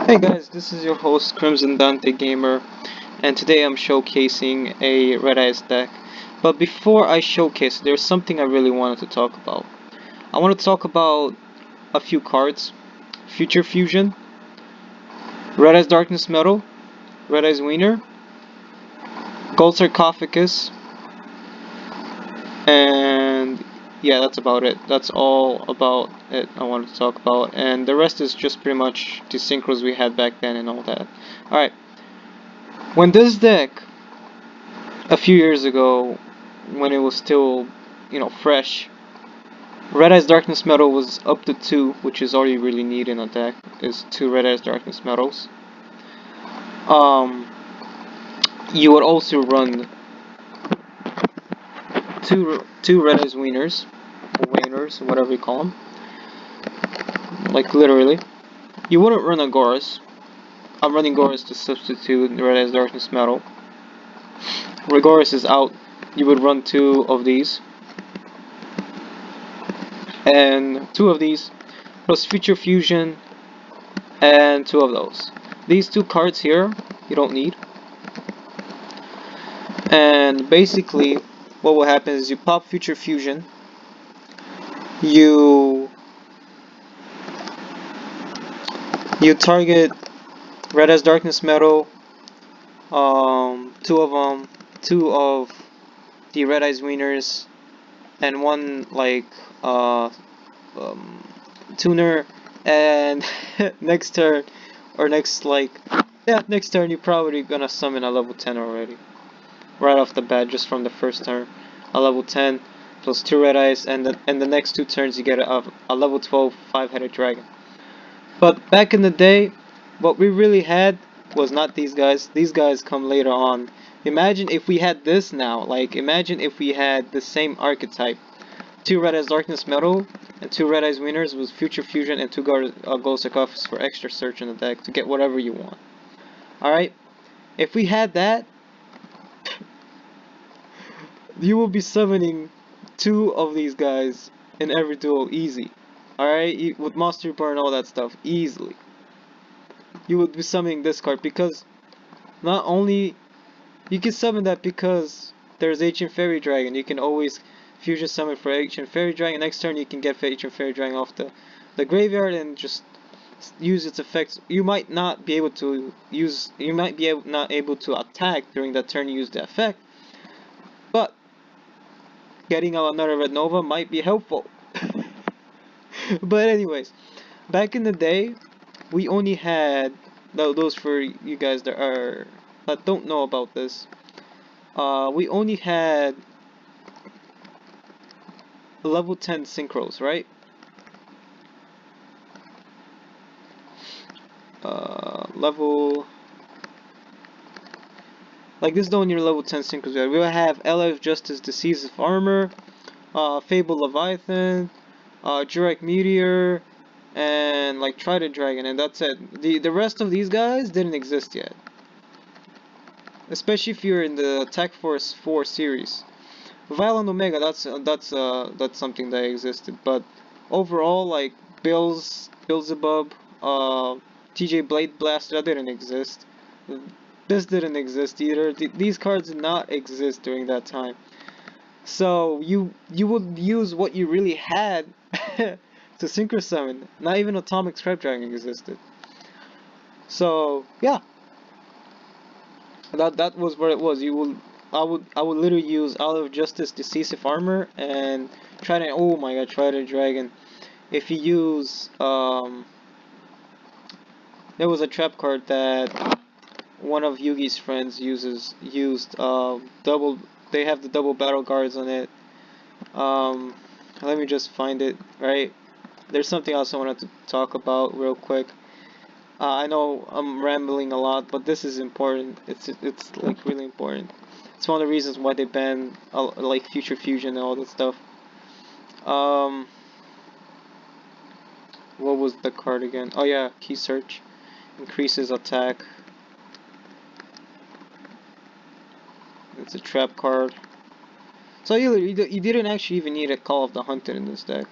Hey guys, this is your host Crimson Dante Gamer, and today I'm showcasing a Red Eyes deck. But before I showcase, there's something I really wanted to talk about. I want to talk about a few cards: Future Fusion, Red Eyes Darkness Metal, Red Eyes Wiener, Gold Sarcophagus, and yeah, that's about it. That's all about it I wanted to talk about, and the rest is just pretty much the synchros we had back then and all that. Alright, when this deck a few years ago, when it was still, fresh, Red Eyes Darkness Metal was up to 2, which is all you really need in a deck, is 2 Red Eyes Darkness Metals. You would also run two Red Eyes Wieners, or Wieners, whatever you call them, like literally. You wouldn't run a Goris. I'm running Goris to substitute Red Eyes Darkness Metal. When Goris is out, you would run 2 of these. And 2 of these, plus Future Fusion, and 2 of those. These 2 cards here, you don't need. And basically, what will happen is you pop Future Fusion, you target Red Eyes Darkness Metal, 2 of them, 2 of the Red Eyes Wieners, and 1 like tuner, and next turn, or next next turn you're probably gonna summon a level 10 already. Right off the bat, just from the first turn. A level 10 plus 2 red eyes, and the next 2 turns you get a level 12 5-headed dragon. But back in the day, what we really had was not these guys. These guys come later on. Imagine if we had this now. Like, imagine if we had the same archetype. 2 Red Eyes Darkness Metal and 2 Red Eyes Wieners with Future Fusion and 2 Gold Sarcophagus for extra search in the deck to get whatever you want. Alright? If we had that, you will be summoning 2 of these guys in every duel easy. Alright? With Monster Reborn and all that stuff. Easily. You would be summoning this card because not only you can summon that because there's Ancient Fairy Dragon. You can always fusion summon for Ancient Fairy Dragon. Next turn you can get Ancient Fairy Dragon off the graveyard and just use its effects. You might not be able to use. You might be not able to attack during that turn you use the effect, but getting another Red Nova might be helpful. But anyways, back in the day, we only had those for you guys that don't know about this. We only had level 10 synchros, right? Level like this is the only level 10 synchros we had. We will have LF Justice Decisive Armor, Fable Leviathan, Jurek Meteor, and like Trident Dragon, and that's it. The rest of these guys didn't exist yet. Especially if you're in the Attack Force 4 series. Violent Omega, that's something that existed, but overall, like Beelzebub, TJ Blade Blaster, that didn't exist. This didn't exist either. These cards did not exist during that time. So you would use what you really had to Synchro Summon. Not even Atomic Scrap Dragon existed. So yeah, that was where it was. I would literally use Out of Justice Decisive Armor and Trident. Oh my god, Trident Dragon. If you use there was a trap card that one of Yugi's friends used double. They have the double battle guards on it. Let me just find it. Right, there's something else I wanted to talk about real quick. I know I'm rambling a lot, but this is important. It's like really important. It's one of the reasons why they banned like Future Fusion and all that stuff. What was the card again? Oh yeah, Key Search. Increases attack. It's a trap card. So you didn't actually even need a Call of the Hunted in this deck.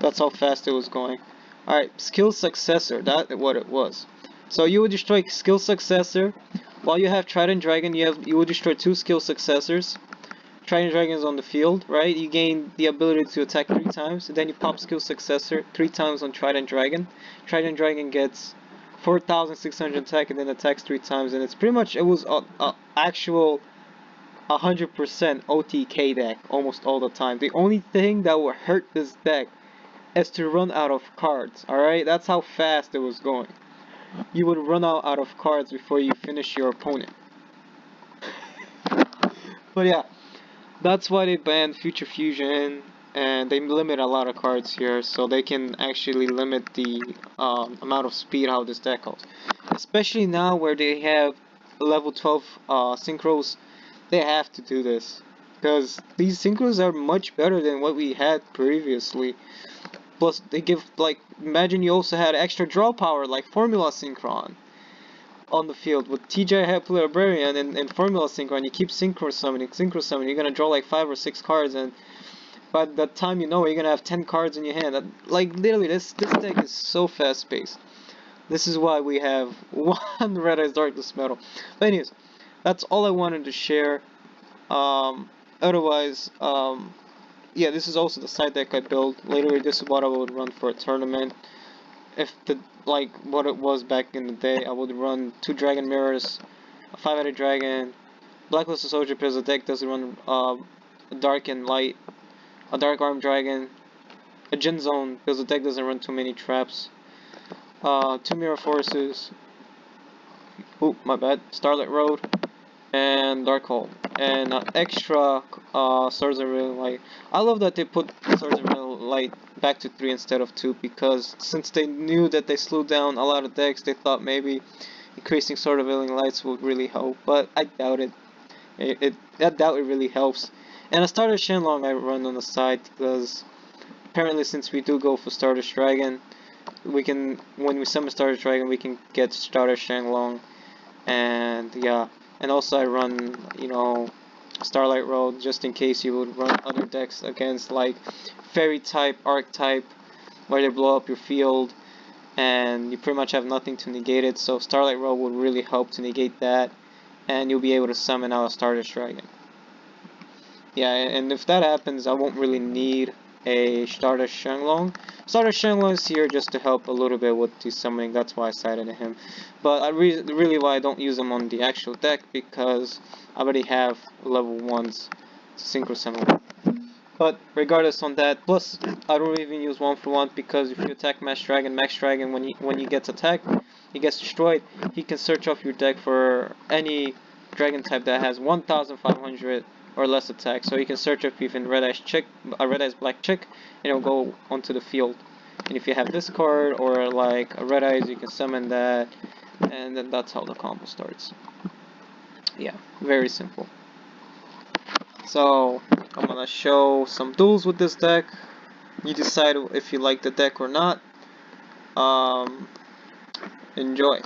That's how fast it was going. Alright, skill successor, that's what it was. So you would destroy skill successor. While you have Trident Dragon, you will destroy 2 skill successors. Trident Dragon is on the field, right? You gain the ability to attack 3 times, and then you pop skill successor 3 times on Trident Dragon. Trident Dragon gets 4,600 attack and then attacks 3 times, and it's pretty much, it was a actual 100% OTK deck almost all the time. The only thing that would hurt this deck is to run out of cards, alright? That's how fast it was going. You would run out of cards before you finish your opponent. But yeah, that's why they banned Future Fusion, and they limit a lot of cards here, so they can actually limit the amount of speed how this deck goes. Especially now where they have level 12 synchros, they have to do this. Because these synchros are much better than what we had previously. Plus, they give, like, imagine you also had extra draw power, like Formula Synchron on the field. With TJ Happy Librarian and Formula Synchron, you keep Synchro summoning, you're gonna draw like 5 or 6 cards, and by the time you know it, you're gonna have 10 cards in your hand. Like, literally, this deck is so fast-paced. This is why we have one Red Eyes Darkness Metal. But anyways, that's all I wanted to share. Otherwise, yeah, this is also the side deck I built. Later, this is what I would run for a tournament. If like what it was back in the day, I would run 2 Dragon Mirrors, a 5-headed Dragon, Blacklisted Soldier because the deck doesn't run a Dark and Light, a Dark Arm Dragon, a Jin Zone because the deck doesn't run too many traps, 2 Mirror Forces, oop, my bad, Starlight Road, and Dark Hole, and extra Swords of Real Light. I love that they put Swords of Real Light back to 3 instead of 2, because since they knew that they slowed down a lot of decks, they thought maybe increasing Sword of Revealing Lights would really help, but I doubt it. I doubt it really helps. And a Starter Shenlong I run on the side, because apparently since we do go for Starter Dragon, we can, when we summon Starter Dragon, we can get Starter Shenlong, and yeah. And also I run, you know, Starlight Road just in case you would run other decks against like Fairy type, Archetype, where they blow up your field and you pretty much have nothing to negate it. So Starlight Road would really help to negate that, and you'll be able to summon out a Stardust Dragon. Yeah, and if that happens, I won't really need a Stardust Shenlong. Stardust Shenlong is here just to help a little bit with the summoning, that's why I sided him. But really why I don't use him on the actual deck, because I already have level 1s to Synchro summon. But regardless on that, plus I don't even use 1-for-1, because if you attack Max Dragon, when he gets attacked, he gets destroyed, he can search off your deck for any dragon type that has 1,500 or less attack. So you can search up even Red Eyes Black Chick, and it'll go onto the field. And if you have this card or like a Red Eyes, you can summon that, and then that's how the combo starts. Yeah, very simple. So I'm gonna show some duels with this deck. You decide if you like the deck or not. Enjoy.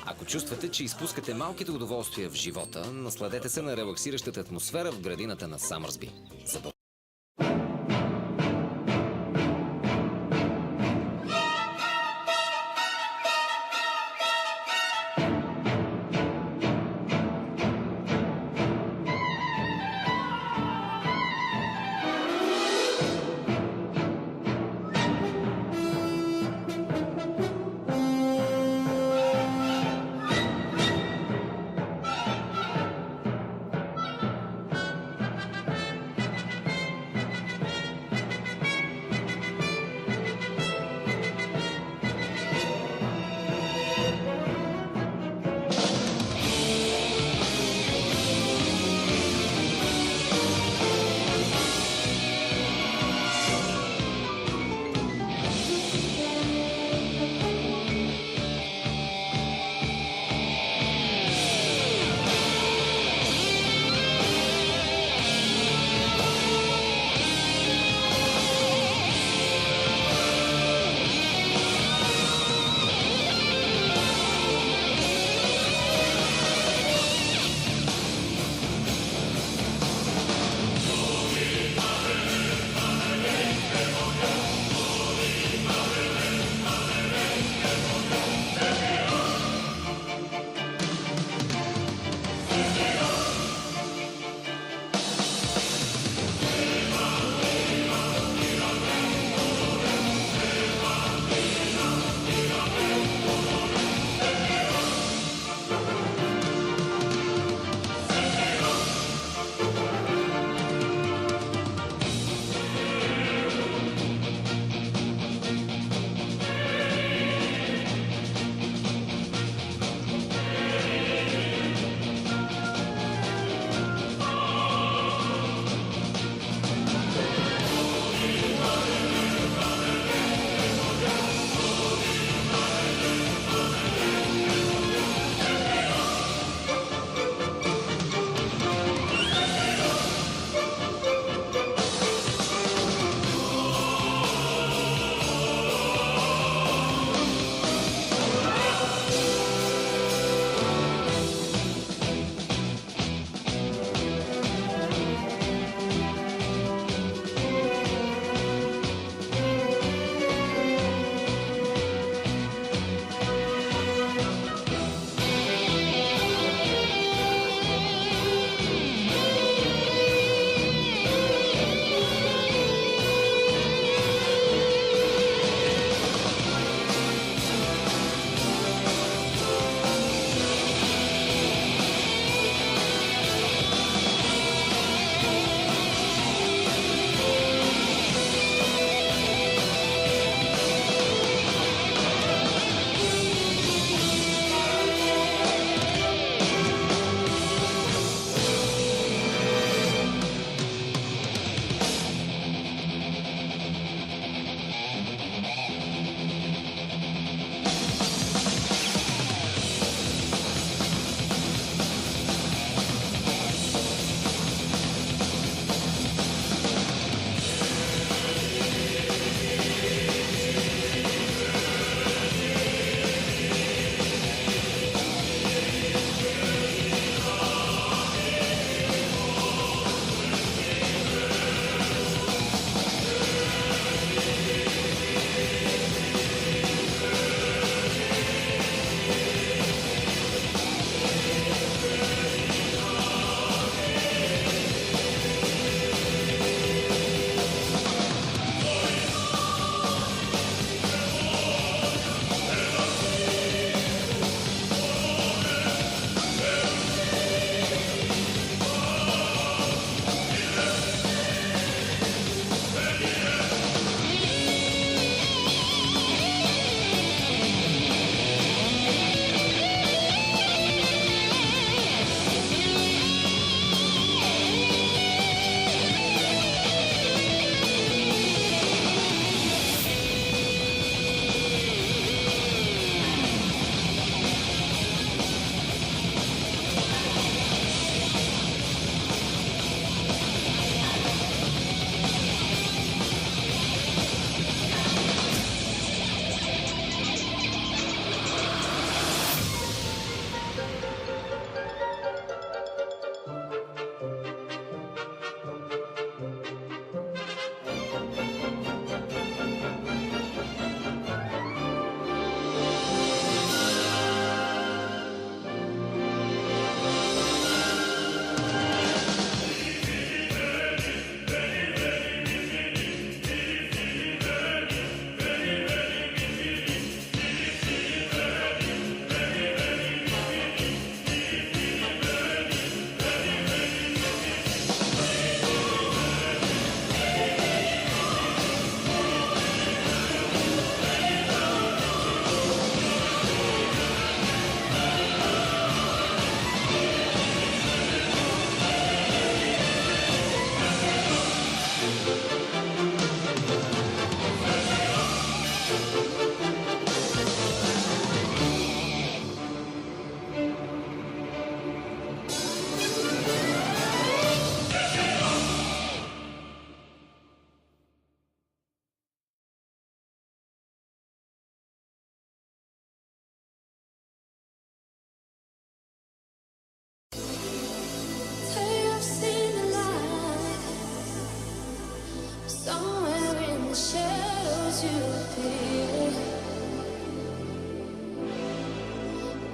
Ако чувствате, че изпускате малките удоволствия в живота, насладете се на релаксиращата атмосфера в градината на Самърсби.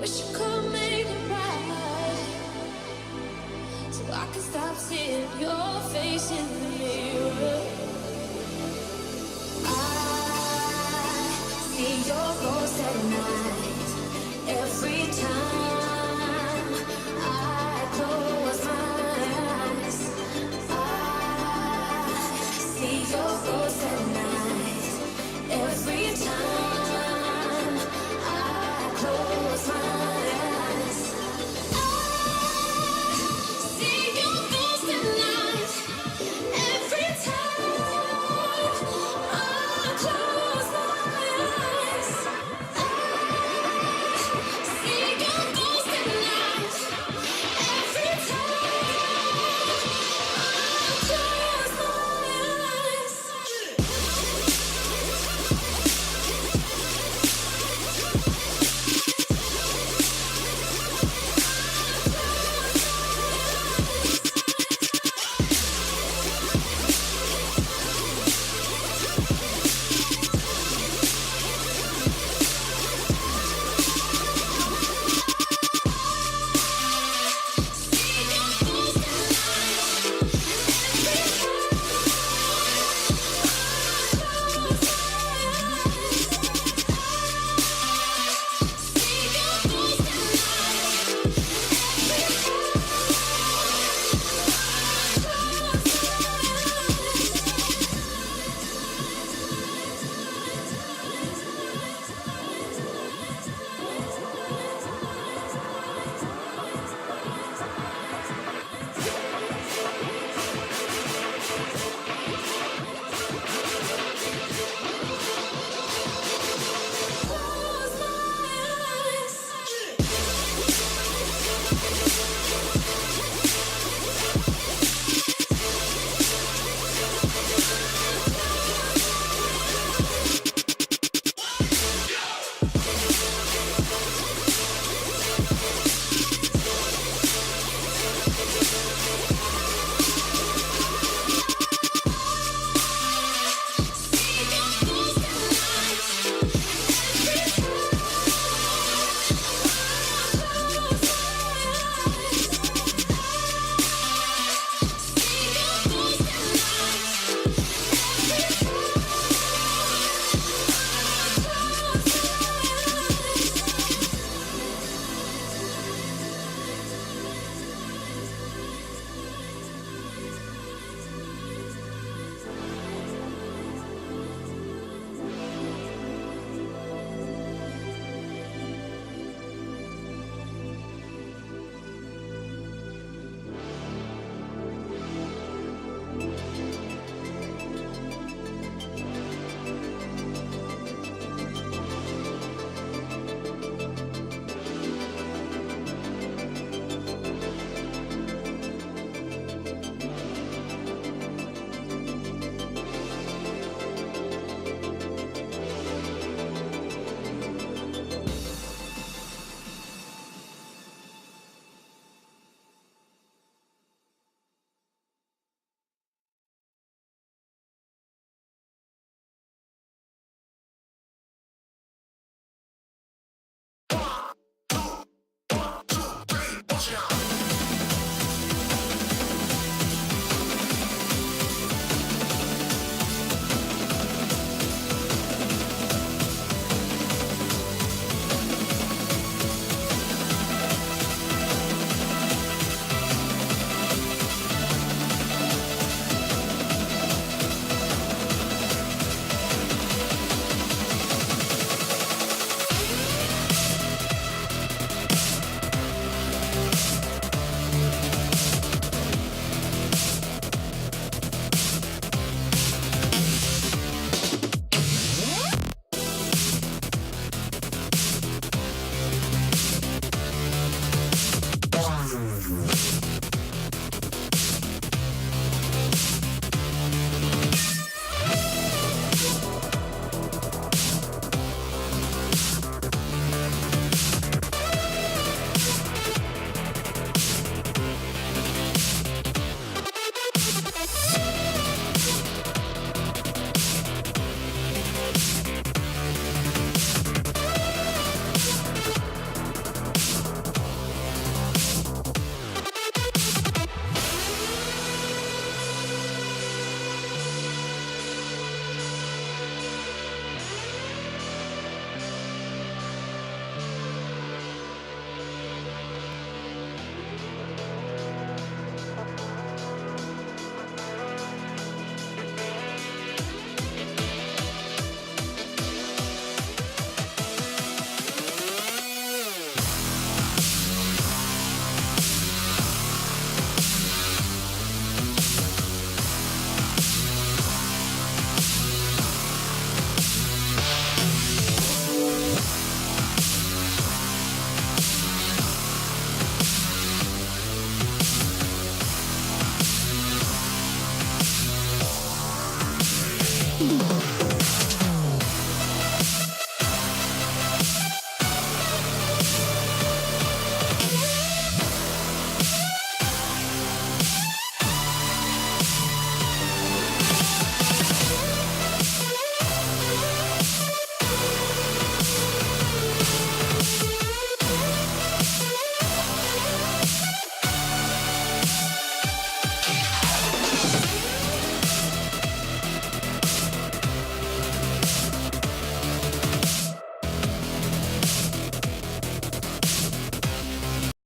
Wish you could make it right, so I can stop seeing your face in the mirror. I see your voice.